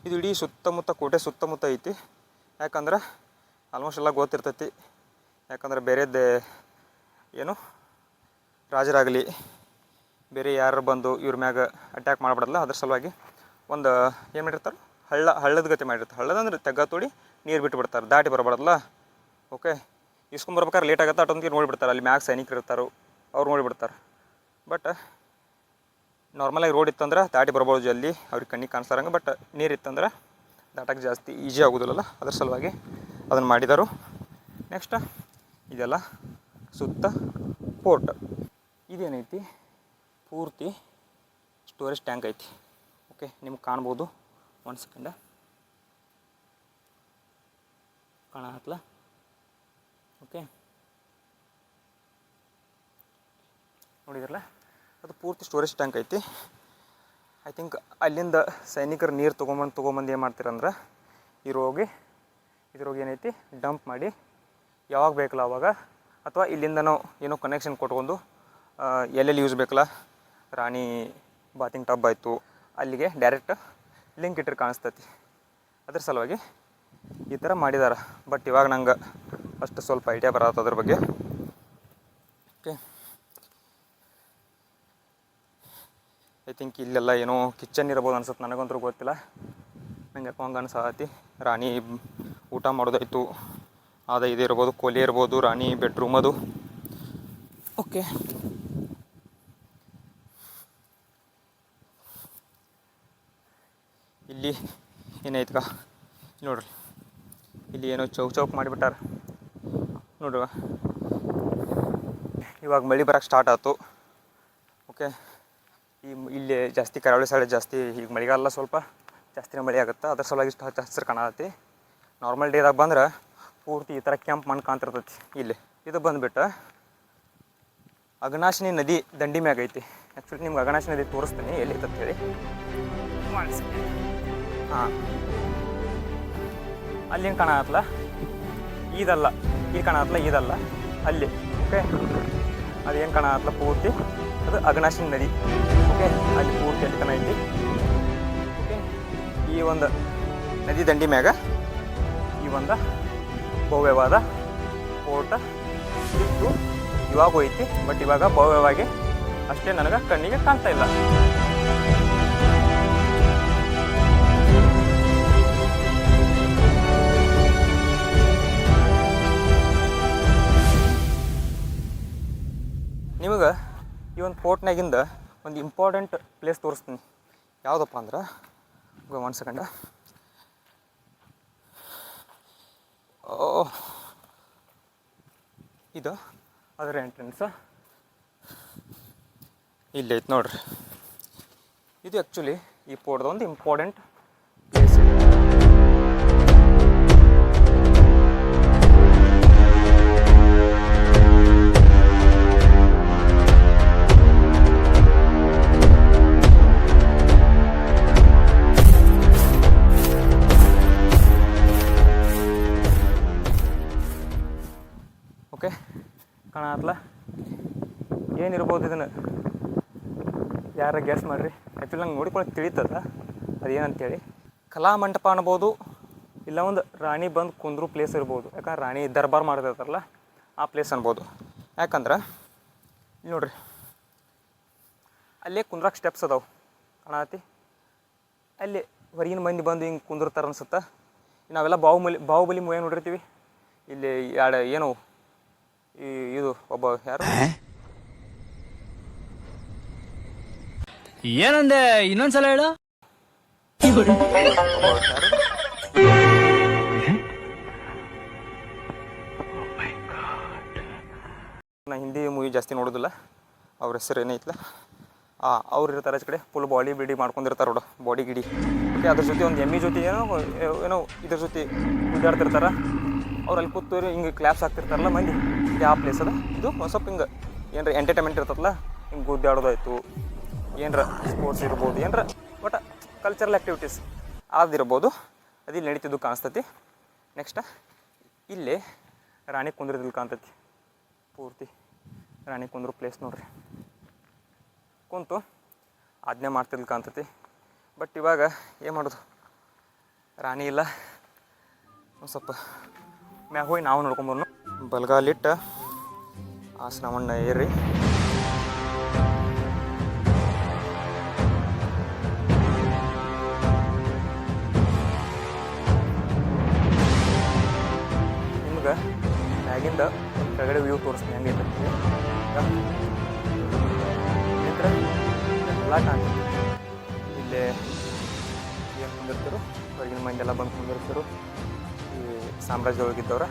ಇದು ಇಡೀ ಸುತ್ತಮುತ್ತ ಕೋಟೆ ಸುತ್ತಮುತ್ತ ಐತಿ. ಯಾಕಂದ್ರೆ ಆಲ್ಮೋಸ್ಟ್ ಎಲ್ಲ ಗೊತ್ತಿರ್ತೈತಿ, ಯಾಕಂದ್ರೆ ಬೇರೆದ್ದೇ ಏನು ರಾಜರಾಗಲಿ ಬೇರೆ ಯಾರು ಬಂದು ಇವ್ರ ಮ್ಯಾಗ ಅಟ್ಯಾಕ್ ಮಾಡಿಬಿಡಲ್ಲ. ಅದ್ರ ಸಲುವಾಗಿ ಒಂದು ಏನು ಮಾಡಿರ್ತಾರೆ, ಹಳ್ಳದ ಗತಿ ಮಾಡಿರ್ತಾರೆ. ಹಳ್ಳದಂದ್ರೆ ತೆಗ್ಗ ತೋಡಿ ನೀರು ಬಿಟ್ಟು ದಾಟಿ ಬರಬಾರ್ದಲ್ಲ. ಓಕೆ, ಇಸ್ಕೊಂಬರ್ಬೇಕಾದ್ರೆ ಲೇಟ್ ಆಗುತ್ತೆ, ಅಟೊಂದಿಗೆ ನೋಡಿಬಿಡ್ತಾರೆ, ಅಲ್ಲಿ ಮ್ಯಾಗ ಸೈನಿಕರು ಇರ್ತಾರೆ, ಅವ್ರು ನೋಡಿಬಿಡ್ತಾರೆ. ಬಟ್ ನಾರ್ಮಲಾಗಿ ರೋಡ್ ಇತ್ತಂದ್ರೆ ದಾಟಿ ಬರ್ಬೋದು ಜಲ್ದಿ, ಅವ್ರಿಗೆ ಕಣ್ಣಿಗೆ ಕಾಣಿಸ್ತಾರಂಗೆ. ಬಟ್ ನೀರು ಇತ್ತಂದ್ರೆ ದಾಟಕ್ಕೆ ಜಾಸ್ತಿ ಈಜಿ ಆಗೋದಿಲ್ಲಲ್ಲ, ಅದ್ರ ಸಲುವಾಗಿ ಅದನ್ನು ಮಾಡಿದರು. ನೆಕ್ಸ್ಟ್ ಇದೆಲ್ಲ ಸುತ್ತ ಪೋರ್ಟ್. ಇದೇನೈತಿ ಪೂರ್ತಿ ಸ್ಟೋರೇಜ್ ಟ್ಯಾಂಕ್ ಐತಿ. ಓಕೆ, ನಿಮ್ಗೆ ಕಾಣ್ಬೋದು, ಒಂದು ಸೆಕೆಂಡ ಕಾಣತ್ತಲ್ಲ. ಓಕೆ, ನೋಡಿದ್ರಲ್ಲ, ಅದು ಪೂರ್ತಿ ಸ್ಟೋರೇಜ್ ಟ್ಯಾಂಕ್ ಐತಿ. ಐ ಥಿಂಕ್ ಅಲ್ಲಿಂದ ಸೈನಿಕರು ನೀರು ತೊಗೊಂಬಂದು ಏನು ಮಾಡ್ತೀರಂದ್ರೆ ಇದ್ರೋಗಿ ಏನೈತಿ ಡಂಪ್ ಮಾಡಿ ಯಾವಾಗ ಬೇಕಲ್ಲ ಅವಾಗ, ಅಥವಾ ಇಲ್ಲಿಂದನೋ ಏನೋ ಕನೆಕ್ಷನ್ ಕೊಟ್ಕೊಂಡು ಎಲ್ಲೆಲ್ಲಿ ಯೂಸ್ ಬೇಕಲ್ಲ, ರಾಣಿ ಬಾತಿಂಗ್ ಟಬ್ ಆಯಿತು, ಅಲ್ಲಿಗೆ ಡೈರೆಕ್ಟ್ ಲಿಂಕ್ ಇಟ್ಟರೆ ಕಾಣಿಸ್ತೈತಿ. ಅದ್ರ ಸಲುವಾಗಿ ಈ ಥರ ಮಾಡಿದ್ದಾರೆ. ಬಟ್ ಇವಾಗ ನಂಗೆ ಅಷ್ಟು ಸ್ವಲ್ಪ ಐಡಿಯಾ ಬರತ್ತೆ ಅದ್ರ ಬಗ್ಗೆ. ಓಕೆ, ಐ ಥಿಂಕ್ ಇಲ್ಲೆಲ್ಲ ಏನೋ ಕಿಚನ್ ಇರ್ಬೋದು ಅನ್ಸುತ್ತೆ, ನನಗಂತೂ ಗೊತ್ತಿಲ್ಲ. ನಂಗೆ ಯಾಕೋ ಹಂಗೆ ಅನ್ಸತಿ. ರಾಣಿ ಊಟ ಮಾಡೋದಾಯಿತು, ಇದು ಇರ್ಬೋದು, ಕೊಲೆ ಇರ್ಬೋದು, ರಾಣಿ ಬೆಡ್ರೂಮ್ ಅದು. ಓಕೆ, ಇಲ್ಲಿ ಏನೈತಗ ನೋಡ್ರಿ, ಇಲ್ಲಿ ಏನೋ ಚೌಕ್ ಮಾಡಿಬಿಟ್ಟಾರ ನೋಡ್ರಿ. ಇವಾಗ ಮಳೆ ಬರೋಕ್ಕೆ ಸ್ಟಾರ್ಟ್ ಆಯ್ತು. ಓಕೆ, ಇಲ್ಲಿ ಜಾಸ್ತಿ ಕರಾವಳಿ ಸೈಡ್ ಜಾಸ್ತಿ ಈಗ ಮಳೆಗಾಲ ಸ್ವಲ್ಪ ಜಾಸ್ತಿನೇ ಮಳೆ ಆಗುತ್ತೆ, ಅದ್ರ ಸಲುವಾಗಿ ಇಷ್ಟು ಹಸಿರು ಕಾಣತಿ. ನಾರ್ಮಲ್ ಡೇದಾಗ ಬಂದ್ರೆ ಪೂರ್ತಿ ಈ ಥರ ಕೆಂಪು ಮಣ್ಣು ಕಾಣ್ತಿರ್ತೈತಿ. ಇಲ್ಲಿ ಇದು ಬಂದುಬಿಟ್ಟು ಅಘನಾಶಿನಿ ನದಿ ದಂಡಿ ಮ್ಯಾಗ ಐತಿ. ಆ್ಯಕ್ಚುಲಿ ನಿಮ್ಗೆ ಅಘನಾಶಿನಿ ನದಿ ತೋರಿಸ್ತೀನಿ ಎಲ್ಲಿ ಅಂತ ಹೇಳಿ. ಹಾಂ, ಅಲ್ಲೇನು ಕಾಣತ್ತಲ್ಲ ಇದಲ್ಲ, ಈ ಕಾಣತ್ತಲ್ಲ ಇದಲ್ಲ, ಅಲ್ಲಿ ಓಕೆ ಅದೇನು ಕಾಣತ್ತಲ್ಲ ಪೂರ್ತಿ ಅದು ಅಘನಾಶಿನಿ ನದಿ. ಓಕೆ, ಅಲ್ಲಿ ಪೂರ್ತಿ ಅಲ್ಲಿ ತನ ಐತಿ. ಓಕೆ, ಈ ಒಂದು ನದಿ ದಂಡಿ ಮ್ಯಾಗ ಈ ಒಂದು ಭವ್ಯವಾದ ಫೋರ್ಟ್ ಇತ್ತು. ಇವಾಗ ಹೋಯ್ತಿ, ಬಟ್ ಇವಾಗ ಭವ್ಯವಾಗಿ ಅಷ್ಟೇ ನನಗೆ ಕಣ್ಣಿಗೆ ಕಾಣ್ತಾ ಇಲ್ಲ. ನಿಮಗೆ ಈ ಒಂದು ಫೋರ್ಟ್ನಾಗಿಂದ ಒಂದು ಇಂಪಾರ್ಟೆಂಟ್ ಪ್ಲೇಸ್ ತೋರಿಸ್ತೀನಿ. ಯಾವುದಪ್ಪ ಅಂದ್ರೆ, ಒಂದು ಸೆಕೆಂಡ, ಇದು ಅದರ ಎಂಟ್ರೆನ್ಸ್ ಇಲ್ಲಿ ಐತೆ ನೋಡ್ರಿ. ಇದು ಆ್ಯಕ್ಚುಲಿ ಈ ಫೋರ್ಟ್ದ ಒಂದು ಇಂಪಾರ್ಟೆಂಟ್ ಪ್ಲೇಸ್. ಓಕೆ, ಕಾಣತ್ತಲ್ಲ ಏನಿರ್ಬೋದು ಇದನ್ನು ಯಾರ ಗೆಸ್ ಮಾಡಿರಿ. ಆ್ಯಕ್ಚುಲಿ ನಂಗೆ ನೋಡಿಕೊಳ್ಳೋಕೆ ತಿಳಿತದ ಅದೇನಂತೇಳಿ. ಕಲಾಮಂಟಪ ಅನ್ಬೋದು, ಇಲ್ಲ ಒಂದು ರಾಣಿ ಬಂದು ಕುಂದ್ರು ಪ್ಲೇಸ್ ಇರ್ಬೋದು. ಯಾಕಂದ್ರೆ ರಾಣಿ ದರ್ಬಾರ್ ಮಾಡ್ತಿರ್ತಾರಲ್ಲ ಆ ಪ್ಲೇಸ್ ಅನ್ಬೋದು. ಯಾಕಂದ್ರೆ ಇಲ್ಲಿ ನೋಡ್ರಿ, ಅಲ್ಲೇ ಕುಂದ್ರಕ್ಕೆ ಸ್ಟೆಪ್ಸ್ ಅದಾವೆ ಕಾಣತಿ. ಅಲ್ಲಿ ಹೊರಗಿನ ಮಂದಿ ಬಂದು ಹಿಂಗೆ ಕುಂದಿರ್ತಾರೆ ಅನ್ಸುತ್ತೆ. ನಾವೆಲ್ಲ ಬಾಹುಬಲಿ ಮೂವಿ ನೋಡಿರ್ತೀವಿ. ಇಲ್ಲಿ ಎರಡು ಏನು ಇದು ಒಬ್ಬ ಯಾರು ಏನಂದೆ, ಇನ್ನೊಂದ್ಸಲ ಹೇಳು. ನಾ ಹಿಂದಿ ಮೂವಿ ಜಾಸ್ತಿ ನೋಡೋದಿಲ್ಲ. ಅವ್ರ ಹೆಸರು ಏನೈತಲ್ಲ, ಅವ್ರು ಇರ್ತಾರೆ ಆಚೆ ಕಡೆ ಫುಲ್ ಬಾಡಿ ಬಿಡಿ ಮಾಡ್ಕೊಂಡಿರ್ತಾರೆ ನೋಡು, ಬಾಡಿ ಗಿಡಿ. ಓಕೆ, ಅದ್ರ ಜೊತೆ ಒಂದು ಎಮ್ಮಿ ಜೊತೆ ಏನೋ ಇದ್ರ ಜೊತೆ ಗುಡ್ಡಾಡ್ತಿರ್ತಾರೆ. ಅವ್ರು ಅಲ್ಲಿ ಕೂತು ಹಿಂಗೆ ಕ್ಲಾಪ್ಸ್ ಹಾಕ್ತಿರ್ತಾರಲ್ಲ ಮಂದಿ. ಯಾವ ಪ್ಲೇಸ್ ಅದ ಇದು? ಒಂದು ಸ್ವಲ್ಪ ಹಿಂಗೆ ಏನರ ಎಂಟರ್ಟೈನ್ಮೆಂಟ್ ಇರ್ತದಲ್ಲ, ಹಿಂಗೆ ಗುದ್ದಾಡೋದಾಯ್ತು, ಏನರ ಸ್ಪೋರ್ಟ್ಸ್ ಇರ್ಬೋದು, ಏನರ ಬಟ್ ಕಲ್ಚರಲ್ ಆ್ಯಕ್ಟಿವಿಟೀಸ್ ಆದಿರ್ಬೋದು. ಅದು ಇಲ್ಲಿ ನಡೀತಿದ್ದು ಕಾಣಿಸ್ತೈತಿ. ನೆಕ್ಸ್ಟ್ ಇಲ್ಲಿ ರಾಣಿ ಕುಂದ್ರದಲ್ಲಿ ಕಾಣ್ತೈತಿ. ಪೂರ್ತಿ ರಾಣಿ ಕುಂದ್ರು ಪ್ಲೇಸ್ ನೋಡ್ರಿ. ಕುಂತು ಆಜ್ಞೆ ಮಾಡ್ತಿದ್ದು ಕಾಣ್ತೈತಿ. ಬಟ್ ಇವಾಗ ಏನು ಮಾಡೋದು, ರಾಣಿ ಇಲ್ಲ. ಒಂದು ಸ್ವಲ್ಪ ಮ್ಯಾಗ ಹೋಗಿ ನಾವು ನೋಡ್ಕೊಂಬರ್ನು. ಬಲ್ಗಾಲಿಟ್ಟು ಆಸನವನ್ನು ಏರಿ ನಿಮ್ಗೆ ಮ್ಯಾಗಿಂದ ಒಂದು ಕೆಳಗಡೆ ವ್ಯೂ ತೋರಿಸ್ತೀನಿ ಹೆಂಗೈತೆ ಎಲ್ಲ ಕಾಣ್ತೈತಿ. ಇಲ್ಲೇ ಏನು ಕುಂದಿರ್ತಿರು, ಹೊರಗಿನ ಮಂದೆಲ್ಲ ಬಂದು ಕುಂದಿರ್ತಿರು. ಈ ಸಾಮ್ರಾಜ್ಯದೊಳಗಿದ್ದವ್ರ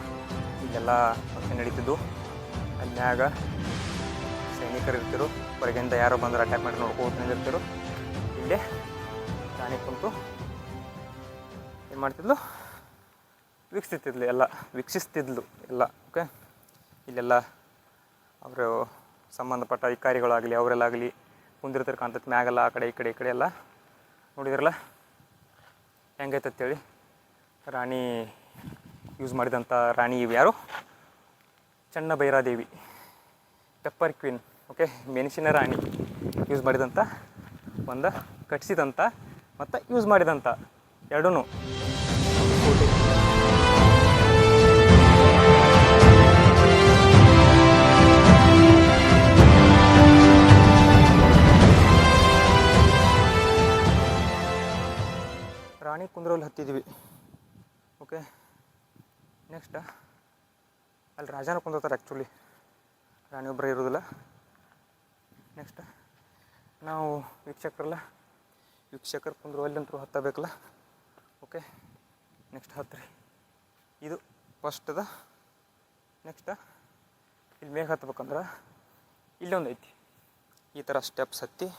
ಇಲ್ಲೆಲ್ಲ ಫಂಕ್ಷನ್ ನಡೀತಿದ್ದು. ಅಲ್ಲಿ ಮ್ಯಾಗ ಸೈನಿಕರು ಇರ್ತಿರು, ಹೊರಗಿಂದ ಯಾರೋ ಬಂದ್ರೆ ಅಟ್ಯಾಕ್ ಮಾಡಿ ನೋಡ್ಕೋತ ನಿಂದಿರ್ತಿರು. ಇಲ್ಲೇ ರಾಣಿ ಕುಂತು ಏನು ಮಾಡ್ತಿದ್ಲು, ವೀಕ್ಷಿಸ್ತಿದ್ಲು ಎಲ್ಲ. ಓಕೆ, ಇಲ್ಲೆಲ್ಲ ಅವರು ಸಂಬಂಧಪಟ್ಟ ಅಧಿಕಾರಿಗಳಾಗಲಿ ಅವರೆಲ್ಲಾಗಲಿ ಕುಂದಿರ್ತಾರೆ ಕಾಣ್ತೈತೆ. ಮ್ಯಾಗೆಲ್ಲ ಆ ಕಡೆ ಈ ಕಡೆ ಎಲ್ಲ ನೋಡಿದ್ರಲ್ಲ ಹೆಂಗೈತೆ ಅಂತೇಳಿ. ರಾಣಿ ಯೂಸ್ ಮಾಡಿದಂಥ ರಾಣಿ ಇವು ಯಾರು, ಚನ್ನಭೈರಾದೇವಿ, ಪೆಪ್ಪರ್ ಕ್ವೀನ್. ಓಕೆ, ಮೆಣಸಿನ ರಾಣಿ ಯೂಸ್ ಮಾಡಿದಂಥ ಒಂದು ಕಟ್ಟಿಸಿದಂಥ ಮತ್ತು ಯೂಸ್ ಮಾಡಿದಂಥ ಎರಡೂ. ರಾಣಿ ಕುಂದ್ರಲ್ಲಿ ಹತ್ತಿದ್ವಿ. ಓಕೆ, ನೆಕ್ಸ್ಟ್ ಅಲ್ಲಿ ರಾಜನ ಕುಂದಿರ್ತಾರೆ. ಆ್ಯಕ್ಚುಲಿ ರಾಣಿ ಒಬ್ಬರೇ ಇರೋದಿಲ್ಲ. ನೆಕ್ಸ್ಟ್ ನಾವು ವೀಕ್ಷಕರು ಕುಂದ್ರು ಅಲ್ಲಂತರೂ ಹತ್ತಬೇಕಲ್ಲ. Okay, next ಹತ್ತಿರಿ. ಇದು ಫಸ್ಟದ. ನೆಕ್ಸ್ಟ್ ಇಲ್ಲಿ ಮೇಘ ಹತ್ಬೇಕಂದ್ರೆ ಇಲ್ಲೊಂದು ಐತಿ. ಈ ಥರ ಸ್ಟೆಪ್ಸ್ ಹತ್ತಿ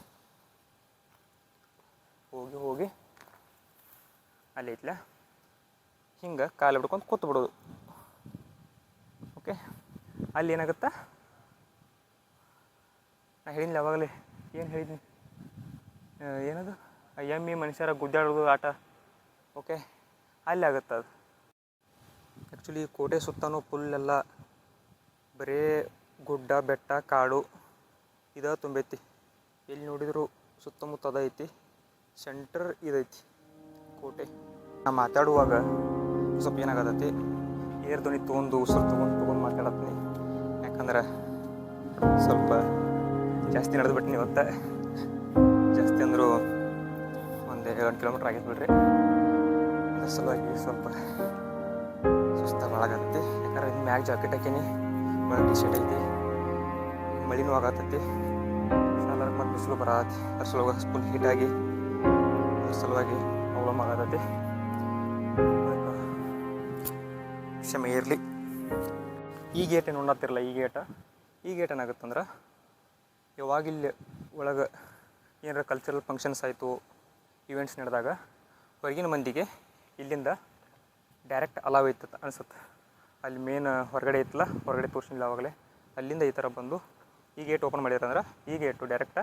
ಹೋಗಿ ಅಲ್ಲಿ ಐತ್ಲ, ಹಿಂಗೆ ಕಾಲು ಹಿಡ್ಕೊಂಡು ಕೂತು ಬಿಡೋದು. ಓಕೆ, ಅಲ್ಲಿ ಏನಾಗುತ್ತಾ ಹೇಳಿದ್ನಿ ಅವಾಗಲೇ, ಏನು ಹೇಳಿದ್ನಿ, ಏನದು ಎಮ್ಮಿ ಮನುಷ್ಯರ ಗುದ್ದಾಡೋದು ಆಟ. ಓಕೆ, ಅಲ್ಲಿ ಆಗುತ್ತೆ ಅದು. ಆ್ಯಕ್ಚುಲಿ ಕೋಟೆ ಸುತ್ತನೂ ಫುಲ್ಲೆಲ್ಲ ಬರೇ ಗುಡ್ಡ ಬೆಟ್ಟ ಕಾಡು ಇದು ತುಂಬೈತಿ. ಎಲ್ಲಿ ನೋಡಿದ್ರು ಸುತ್ತಮುತ್ತ ಅದ ಐತಿ. ಸೆಂಟರ್ ಇದೈತಿ ಕೋಟೆ. ನಾ ಮಾತಾಡುವಾಗ ಸ್ವಲ್ಪ ಏನಾಗತ್ತೈತಿ, ಏರ್ ಧ್ವನಿ ತೊಗೊಂಡು ಉಸಿರು ತೊಗೊಂಡು ಮಾತಾಡತ್ತೀನಿ. ಯಾಕಂದ್ರೆ ಸ್ವಲ್ಪ ಜಾಸ್ತಿ ನಡೆದ್ಬಿಟ್ಟಿನಿ ಇವತ್ತು. ಜಾಸ್ತಿ ಅಂದರೂ ಒಂದು 2 ಕಿಲೋಮೀಟ್ರ್ ಆಗೈತೆ ಬಿಡ್ರಿ. ಅದ್ರ ಸಲುವಾಗಿ ಸ್ವಲ್ಪ ಸುಸ್ತ ಭಾಳ ಆಗತ್ತೈತಿ. ಯಾಕಂದ್ರೆ ಇನ್ನು ಮ್ಯಾಗ ಜಾಕೆಟ್ ಹಾಕೀನಿ, ಒಳಗೆ ಟಿ ಶರ್ಟ್ ಐತಿ, ಮಳಿನೂ ಆಗತ್ತೈತಿ, ಸಾಲಾರ ಮತ್ತು ಬಿಸಿಲು ಬರತ್ತೈತಿ. ಅದ್ರ ಸಲುವಾಗಿ ಫುಲ್ ಹೀಟಾಗಿ ಅದ್ರ ಸಲುವಾಗಿ ಪ್ರಾಬ್ಲಮ್ ಆಗತ್ತೈತಿ. ಕ್ಷಮೆ ಇರಲಿ. ಈ ಗೇಟ್ ಏನು ಉಣ್ಣತ್ತಿರಲ್ಲ, ಈ ಗೇಟ್ ಏನಾಗುತ್ತಂದ್ರೆ ಯಾವಾಗಿಲ್ಲಿ ಒಳಗೆ ಏನಾರ ಕಲ್ಚರಲ್ ಫಂಕ್ಷನ್ಸ್ ಆಯಿತು, ಇವೆಂಟ್ಸ್ ನಡೆದಾಗ ಹೊರಗಿನ ಮಂದಿಗೆ ಇಲ್ಲಿಂದ ಡೈರೆಕ್ಟ್ ಅಲಾವ್ ಐತದ ಅನ್ಸುತ್ತೆ. ಅಲ್ಲಿ ಮೇನ್ ಹೊರಗಡೆ ಐತಲ್ಲ, ಹೊರಗಡೆ ತೋರಿಸಿಲ್ಲ ಆವಾಗಲೇ, ಅಲ್ಲಿಂದ ಈ ಥರ ಬಂದು ಈ ಗೇಟ್ ಓಪನ್ ಮಾಡಿದ್ರಂದ್ರೆ ಈ ಗೇಟು ಡೈರೆಕ್ಟ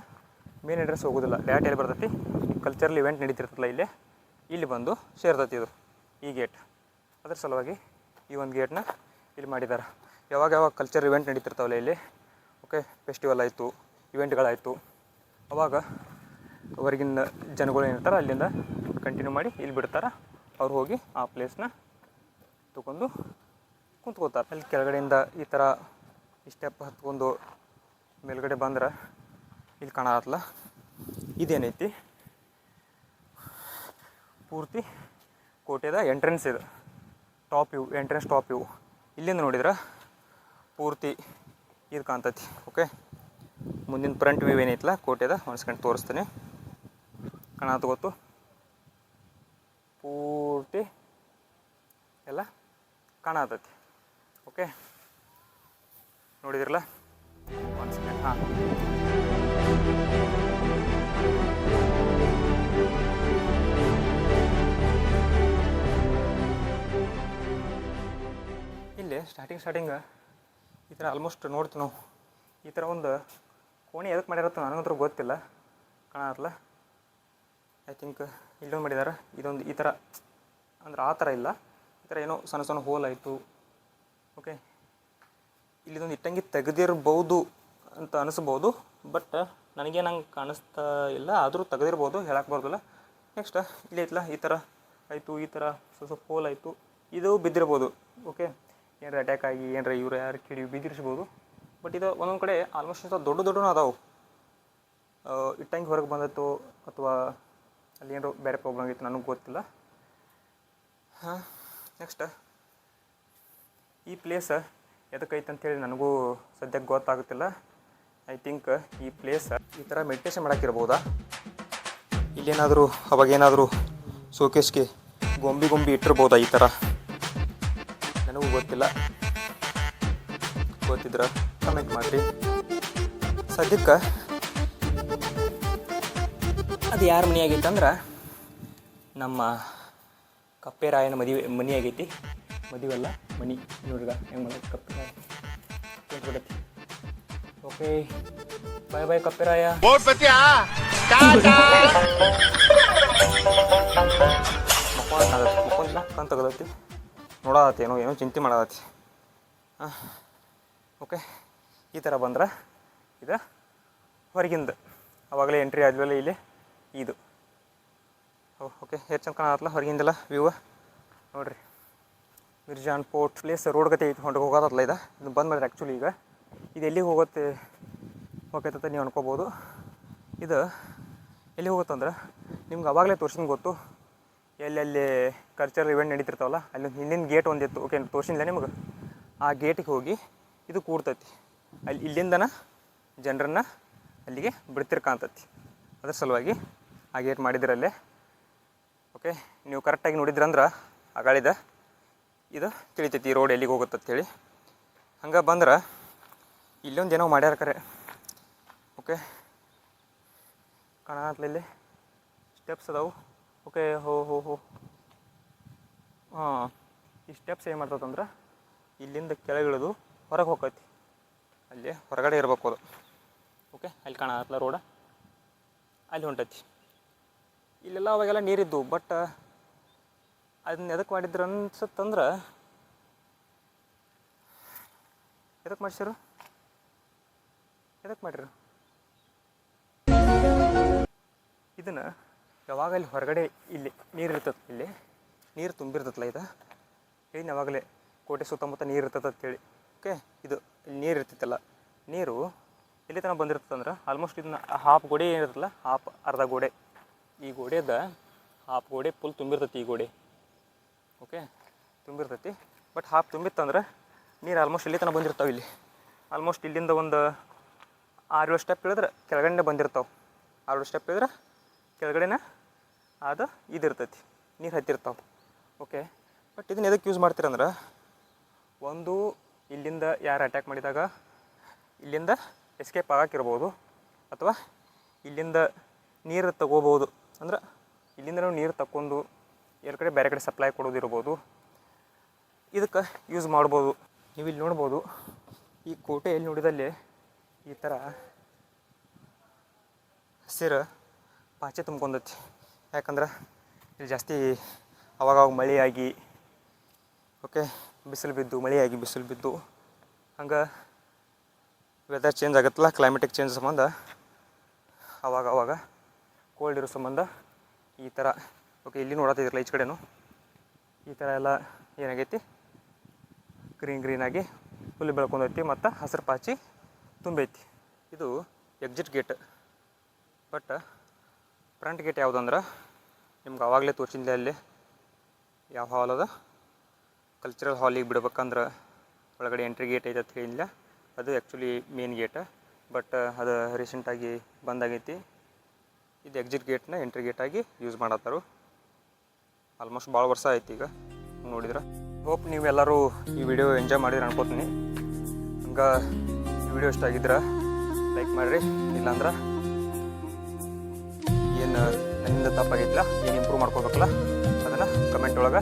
ಮೇನ್ ಅಡ್ರೆಸ್ ಹೋಗೋದಿಲ್ಲ. ಡೈರೆಕ್ಟ್ ಎಲ್ಲಿ ಬರ್ತೈತಿ, ಕಲ್ಚರಲ್ ಇವೆಂಟ್ ನಡೀತಿರ್ತಲ್ಲ ಇಲ್ಲಿ ಬಂದು ಸೇರ್ತೈತಿ ಇದು ಈ ಗೇಟ್. ಅದ್ರ ಸಲುವಾಗಿ ಈ ಒಂದು ಗೇಟ್ನ ಇಲ್ಲಿ ಮಾಡಿದ್ದಾರೆ. ಯಾವಾಗ ಕಲ್ಚರ್ ಇವೆಂಟ್ ನಡೀತಿರ್ತಾವಲ್ಲ ಇಲ್ಲಿ, ಓಕೆ, ಫೆಸ್ಟಿವಲ್ ಆಯಿತು, ಇವೆಂಟ್ಗಳಾಯಿತು, ಅವಾಗ ಹೊರಗಿನ ಜನಗಳು ಏನಿರ್ತಾರೆ ಅಲ್ಲಿಂದ ಕಂಟಿನ್ಯೂ ಮಾಡಿ ಇಲ್ಲಿ ಬಿಡ್ತಾರೆ. ಅವ್ರು ಹೋಗಿ ಆ ಪ್ಲೇಸ್ನ ತೊಗೊಂಡು ಕುಂತ್ಕೋತಾರೆ. ಅಲ್ಲಿ ಕೆಳಗಡೆಯಿಂದ ಈ ಥರ ಸ್ಟೆಪ್ ಹತ್ಕೊಂಡು ಮೇಲ್ಗಡೆ ಬಂದ್ರೆ ಇಲ್ಲಿ ಕಾಣತ್ತಲ್ಲ, ಇದೇನೈತಿ ಪೂರ್ತಿ ಕೋಟೆದ ಎಂಟ್ರೆನ್ಸ್. ಇದು top view, entrance top view. ಇಲ್ಲಿಂದ ನೋಡಿದ್ರೆ ಪೂರ್ತಿ ಇದು ಕಾಣ್ತೈತಿ. ಓಕೆ, ಮುಂದಿನ ಫ್ರಂಟ್ ವ್ಯೂ ಏನೈತಲ್ಲ ಕೋಟೆದ, ಒಂದು ಸೆಕೆಂಡ್ ತೋರಿಸ್ತೀನಿ. ಕಾಣತ್ತ ಗೊತ್ತು, ಪೂರ್ತಿ ಎಲ್ಲ ಕಾಣತೈತಿ. ಓಕೆ, ನೋಡಿದ್ರಲ್ಲ, ಒಂದು ಸೆಕೆಂಡ್. ಹಾಂ, ಇಲ್ಲಿ ಸ್ಟಾರ್ಟಿಂಗ್ ಈ ಥರ ಆಲ್ಮೋಸ್ಟ್ ನೋಡ್ತೀವಿ ನಾವು. ಈ ಥರ ಒಂದು ಕೋಣೆ ಎದಕ್ಕೆ ಮಾಡಿರತ್ತ ನನಗಂತೂ ಗೊತ್ತಿಲ್ಲ. ಕಾಣತ್ತಲ್ಲ, ಐ ಥಿಂಕ್ ಇಲ್ಲೊಂದು ಮಾಡಿದ್ದಾರೆ. ಇದೊಂದು ಈ ಥರ ಅಂದ್ರೆ ಆ ಥರ ಇಲ್ಲ, ಈ ಥರ ಏನೋ ಸಣ್ಣ ಸಣ್ಣ ಹೋಲ್ ಆಯಿತು. ಓಕೆ, ಇಲ್ಲಿದೊಂದು ಇಟ್ಟಂಗಿ ತೆಗೆದಿರ್ಬೋದು ಅಂತ ಅನಿಸ್ಬೋದು, ಬಟ್ ನನಗೇನು ಹಂಗೆ ಕಾಣಿಸ್ತಾ ಇಲ್ಲ. ಆದರೂ ತೆಗೆದಿರ್ಬೋದು, ಹೇಳಕ್ಕೆ ಬರೋದಿಲ್ಲ. ನೆಕ್ಸ್ಟ್ ಇಲ್ಲಿ ಐತಲ್ಲ, ಈ ಥರ ಆಯಿತು, ಈ ಥರ ಸ್ವಲ್ಪ ಹೋಲ್ ಆಯಿತು, ಇದು ಬಿದ್ದಿರ್ಬೋದು. ಓಕೆ, ಏನಾರ ಅಟ್ಯಾಕ್ ಆಗಿ ಏನಾರ ಇವ್ರು ಯಾರು ಕಿಡಿ ಬಿದ್ದಿರಿಸ್ಬೋದು. ಬಟ್ ಇದು ಒಂದೊಂದು ಕಡೆ ಆಲ್ಮೋಸ್ಟ್ ದೊಡ್ಡನೂ ಅದಾವೆ. ಇಟ್ಟಂಗಿ ಹೊರಗೆ ಬಂದತ್ತು ಅಥವಾ ಅಲ್ಲಿ ಏನಾರು ಬೇರೆ ಪ್ರಾಬ್ಲಮ್ ಆಗಿತ್ತು, ನನಗೆ ಗೊತ್ತಿಲ್ಲ. ಹಾಂ, ನೆಕ್ಸ್ಟ್ ಈ ಪ್ಲೇಸ್ ಎದಕ್ಕೈತೆ ಅಂತೇಳಿ ನನಗೂ ಸದ್ಯಕ್ಕೆ ಗೊತ್ತಾಗುತ್ತಿಲ್ಲ. ಐ ಥಿಂಕ್ ಈ ಪ್ಲೇಸ್ ಈ ಥರ ಮೆಡಿಟೇಷನ್ ಮಾಡೋಕ್ಕಿರ್ಬೋದಾ, ಇಲ್ಲೇನಾದರೂ ಅವಾಗೇನಾದರೂ ಶೋಕೇಶ್ಗೆ ಗೊಂಬಿ ಇಟ್ಟಿರ್ಬೋದಾ ಈ ಥರ, ನನಗೂ ಗೊತ್ತಿಲ್ಲ. ಗೊತ್ತಿದ್ರೆ ಕಮೆಂಟ್ ಮಾಡಿರಿ. ಸದ್ಯಕ್ಕೆ ಅದು ಯಾರ ಮನೆ ಆಗೈತೆ ಅಂದ್ರೆ ನಮ್ಮ ಕಪ್ಪೆರಾಯನ ಮನೆ ಆಗೈತಿ. ಮದುವೆಲ್ಲ ಮನೆ ನೋಡ್ರಿಗ ಹೆಂಗೆ ಮಾಡೋದು ಕಪ್ಪೆರಾಯ ಬಿಡತ್ತಿ. ಓಕೆ, ಬಾಯ್ ಬಾಯ್ ಕಪ್ಪೆರಾಯ. ಮಕ್ಕೊಂದಿಲ್ಲ ಕಣ್ ತೆಗದತ್ತಿ, ನೋಡಾತಿ ಏನೋ ಚಿಂತೆ ಮಾಡಾತಿ. ಹಾಂ, ಓಕೆ, ಈ ಥರ ಬಂದ್ರೆ ಇದು ಹೊರಗಿಂದ ಆವಾಗಲೇ ಎಂಟ್ರಿ ಆದ್ವಲ್ಲ ಇಲ್ಲಿ ಇದು. ಓಕೆ, ಎಷ್ಟು ಚಂದ ಕಾಣತ್ತಲ್ಲ ಹೊರಗಿಂದೆಲ್ಲ ವ್ಯೂ ನೋಡಿರಿ. ಮಿರ್ಜಾನ್ ಪೋರ್ಟ್ ಪ್ಲೇಸ್ ರೋಡ್ ಗತೆ ಐತಿ, ಹೊಂಟು ಹೋಗೋದಲ್ಲ ಇದು ಬಂದು ಮಾಡಿದ್ರೆ. ಆ್ಯಕ್ಚುಲಿ ಈಗ ಇದು ಎಲ್ಲಿಗೆ ಹೋಗೈತಂತ ನೀವು ಅನ್ಕೋಬೋದು. ಇದು ಎಲ್ಲಿ ಹೋಗುತ್ತಂದ್ರೆ ನಿಮ್ಗೆ ಅವಾಗಲೇ ತೋರ್ಸಿನ ಗೊತ್ತು, ಎಲ್ಲೆಲ್ಲಿ ಕಲ್ಚರಲ್ ಇವೆಂಟ್ ನಡೀತಿರ್ತಾವಲ್ಲ ಅಲ್ಲಿ ಹಿಂದಿನ ಗೇಟ್ ಒಂದಿತ್ತು. ಓಕೆ, ತೋರ್ಸಿಲ್ಲ ನಿಮ್ಗೆ. ಆ ಗೇಟಿಗೆ ಹೋಗಿ ಇದು ಕೂಡ್ತೈತಿ. ಅಲ್ಲಿ ಇಲ್ಲಿಂದನ ಜನರನ್ನು ಅಲ್ಲಿಗೆ ಬಿಡ್ತಿರ್ಕಾಂತೈತಿ. ಅದ್ರ ಸಲುವಾಗಿ ಆ ಗೇಟ್ ಮಾಡಿದಿರಲ್ಲೇ. ಓಕೆ, ನೀವು ಕರೆಕ್ಟಾಗಿ ನೋಡಿದ್ರಂದ್ರೆ ಆಗಾಳಿದ ಇದು ತಿಳಿತೈತಿ ರೋಡ್ ಎಲ್ಲಿಗೆ ಹೋಗುತ್ತೆ ಅಂತೇಳಿ. ಹಂಗೆ ಬಂದ್ರೆ ಇಲ್ಲೊಂದು ಏನೋ ಮಾಡ್ಯಾರ ಕರೆ. ಓಕೆ, ಕಾಣತ್ಲ ಇಲ್ಲಿ ಸ್ಟೆಪ್ಸ್ ಅದಾವು. ಓಕೆ, ಹೋ ಹಾಂ, ಈ ಸ್ಟೆಪ್ಸ್ ಏನು ಮಾಡ್ತದಂದ್ರೆ ಇಲ್ಲಿಂದ ಕೆಳಗಿಳಿದು ಹೊರಗೆ ಹೋಗೈತಿ. ಅಲ್ಲಿ ಹೊರಗಡೆ ಇರ್ಬೇಕು ಅದು. ಓಕೆ, ಅಲ್ಲಿ ಕಾಣತ್ತಲ್ಲ ರೋಡ, ಅಲ್ಲಿ ಹೊಂಟೈತಿ. ಇಲ್ಲೆಲ್ಲ ಅವಾಗೆಲ್ಲ ನೀರಿದ್ದು, ಬಟ್ ಅದನ್ನ ಎದಕ್ಕೆ ಮಾಡಿದ್ರು ಅನ್ಸತ್ತಂದ್ರೆ, ಎದಕ್ಕೆ ಮಾಡಿಸ್ಯಾರು, ಎದಕ್ಕೆ ಮಾಡಿರು ಇದನ್ನು? ಯಾವಾಗ ಅಲ್ಲಿ ಹೊರಗಡೆ ಇಲ್ಲಿ ನೀರು ಇರ್ತದೆ, ಇಲ್ಲಿ ನೀರು ತುಂಬಿರ್ತದಲ್ಲ, ಇದು ಏನು ಯಾವಾಗಲೇ ಕೋಟೆ ಸುತ್ತಮುತ್ತ ನೀರು ಇರ್ತದೆ ಅಂತೇಳಿ. ಓಕೆ, ಇದು ಇಲ್ಲಿ ನೀರು ಇರ್ತೈತಲ್ಲ, ನೀರು ಎಲ್ಲಿ ತನಕ ಬಂದಿರ್ತದಂದ್ರೆ ಆಲ್ಮೋಸ್ಟ್ ಇದನ್ನ ಹಾಫ್ ಗೋಡೆ ಏನಿರುತ್ತಲ್ಲ, ಹಾಫ್ ಅರ್ಧ ಗೋಡೆ, ಈ ಗೋಡೆದ ಹಾಫ್ ಗೋಡೆ ಫುಲ್ ತುಂಬಿರ್ತೈತಿ ಈ ಗೋಡೆ. ಓಕೆ, ತುಂಬಿರ್ತೈತಿ. ಬಟ್ ಹಾಫ್ ತುಂಬಿತ್ತಂದ್ರೆ ನೀರು ಆಲ್ಮೋಸ್ಟ್ ಇಲ್ಲಿ ತನಕ ಬಂದಿರ್ತಾವೆ. ಇಲ್ಲಿ ಆಲ್ಮೋಸ್ಟ್ ಇಲ್ಲಿಂದ ಒಂದು 6-7 ಸ್ಟೆಪ್ ಇಳಿದ್ರೆ ಕೆಳಗಡೆ ಬಂದಿರ್ತಾವೆ. 6 ಸ್ಟೆಪ್ ಇಳಿದ್ರೆ ಕೆಳಗಡೆನ ಅದು ಇದಿರ್ತೈತಿ, ನೀರು ಹತ್ತಿರ್ತಾವೆ. ಓಕೆ, ಬಟ್ ಇದನ್ನ ಎದಕ್ಕೆ ಯೂಸ್ ಮಾಡ್ತೀರಂದ್ರೆ, ಒಂದು ಇಲ್ಲಿಂದ ಯಾರು ಅಟ್ಯಾಕ್ ಮಾಡಿದಾಗ ಇಲ್ಲಿಂದ ಎಸ್ಕೇಪ್ ಆಗೋಕ್ಕಿರ್ಬೋದು, ಅಥವಾ ಇಲ್ಲಿಂದ ನೀರು ತಗೋಬೋದು. ಅಂದ್ರೆ ಇಲ್ಲಿಂದ ನಾವು ನೀರು ತಗೊಂಡು ಎರಡು ಕಡೆ ಬೇರೆ ಕಡೆ ಸಪ್ಲೈ ಕೊಡೋದಿರ್ಬೋದು, ಇದಕ್ಕೆ ಯೂಸ್ ಮಾಡ್ಬೋದು. ನೀವು ಇಲ್ಲಿ ನೋಡ್ಬೋದು, ಈ ಕೋಟೆ ಎಲ್ಲಿ ನೋಡಿದಲ್ಲಿ ಈ ಥರ ಹಸಿರು ಪಾಚೆ ತುಂಬ್ಕೊಂಡೈತಿ. ಯಾಕಂದ್ರೆ ಇಲ್ಲಿ ಜಾಸ್ತಿ ಅವಾಗವಾಗ ಮಳೆಯಾಗಿ, ಓಕೆ, ಬಿಸಿಲು ಬಿದ್ದು, ಮಳೆಯಾಗಿ ಬಿಸಿಲು ಬಿದ್ದು, ಹಂಗೆ ವೆದರ್ ಚೇಂಜ್ ಆಗುತ್ತಲ್ಲ, ಕ್ಲೈಮೆಟಿಕ್ ಚೇಂಜ್ ಸಂಬಂಧ ಅವಾಗ ಕೋಲ್ಡ್ ಇರೋ ಸಂಬಂಧ ಈ ಥರ. ಓಕೆ, ಇಲ್ಲಿ ನೋಡತ್ತಿದ್ರಲ್ಲ ಈಚೆ ಕಡೆನೂ ಈ ಥರ ಎಲ್ಲ ಏನಾಗೈತಿ, ಗ್ರೀನಾಗಿ ಹುಲ್ಲು ಬೆಳ್ಕೊಂಡೈತಿ ಮತ್ತು ಹಸಿರು ಪಾಚಿ ತುಂಬೈತಿ. ಇದು exit gate. But front gate ಯಾವುದಂದ್ರೆ ನಿಮ್ಗೆ ಆವಾಗಲೇ ತೋರಿಸಿದ್ದೆ, ಅಲ್ಲಿ ಯಾವ ಹಾಲ್ ಅದ, ಕಲ್ಚರಲ್ ಹಾಲಿಗೆ ಬಿಡ್ಬೇಕಂದ್ರೆ ಒಳಗಡೆ ಎಂಟ್ರಿ ಗೇಟ್ ಐತೆ ಅಂತ ಹೇಳಿಲ್ಲ, ಅದು ಆ್ಯಕ್ಚುಲಿ ಮೇನ್ ಗೇಟ್. ಬಟ್ ಅದು ರೀಸೆಂಟಾಗಿ ಬಂದಾಗೈತಿ. ಇದು ಎಕ್ಸಿಟ್ ಗೇಟ್ನ ಎಂಟ್ರಿ ಗೇಟಾಗಿ ಯೂಸ್ ಮಾಡತ್ತಾರು. ಆಲ್ಮೋಸ್ಟ್ ಭಾಳ ವರ್ಷ ಆಯ್ತು ಈಗ ನೋಡಿದ್ರೆ. ಹೋಪ್ ನೀವೆಲ್ಲರೂ ಈ ವಿಡಿಯೋ ಎಂಜಾಯ್ ಮಾಡಿದ್ರೆ ಅನ್ಕೋತೀನಿ. ಹಂಗೆ ಈ ವಿಡಿಯೋ ಇಷ್ಟ ಆಗಿದ್ರೆ ಲೈಕ್ ಮಾಡಿರಿ, ಇಲ್ಲಾಂದ್ರೆ ಏನು ನನ್ನಿಂದ ತಪ್ಪಾಗಿತ್ತಲ್ಲ, ಏನು ಇಂಪ್ರೂವ್ ಮಾಡ್ಕೋಬೇಕಲ್ಲ ಅದನ್ನು ಕಮೆಂಟ್ ಒಳಗೆ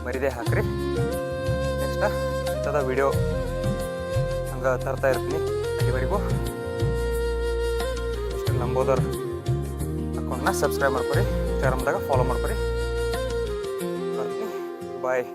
ಮರಿದೇ ಹಾಕಿರಿ. ನೆಕ್ಸ್ಟ್ ಇಂಥದ ವಿಡಿಯೋ ಹಂಗೆ ತರ್ತಾ ಇರ್ತೀನಿ. ಅಲ್ಲಿವರೆಗೂ ಮಿಸ್ಟರ್ ಲಂಬೋದರ್ ಅಕೌಂಟ್ನ ಸಬ್ಸ್ಕ್ರೈಬ್ ಮಾಡ್ಕೊರಿ, ಇನ್ಸ್ಟಾಗ್ರಾಮ್ದಾಗ ಫಾಲೋ ಮಾಡ್ಕೊರಿ. ಬರ್ತೀನಿ, ಬಾಯ್.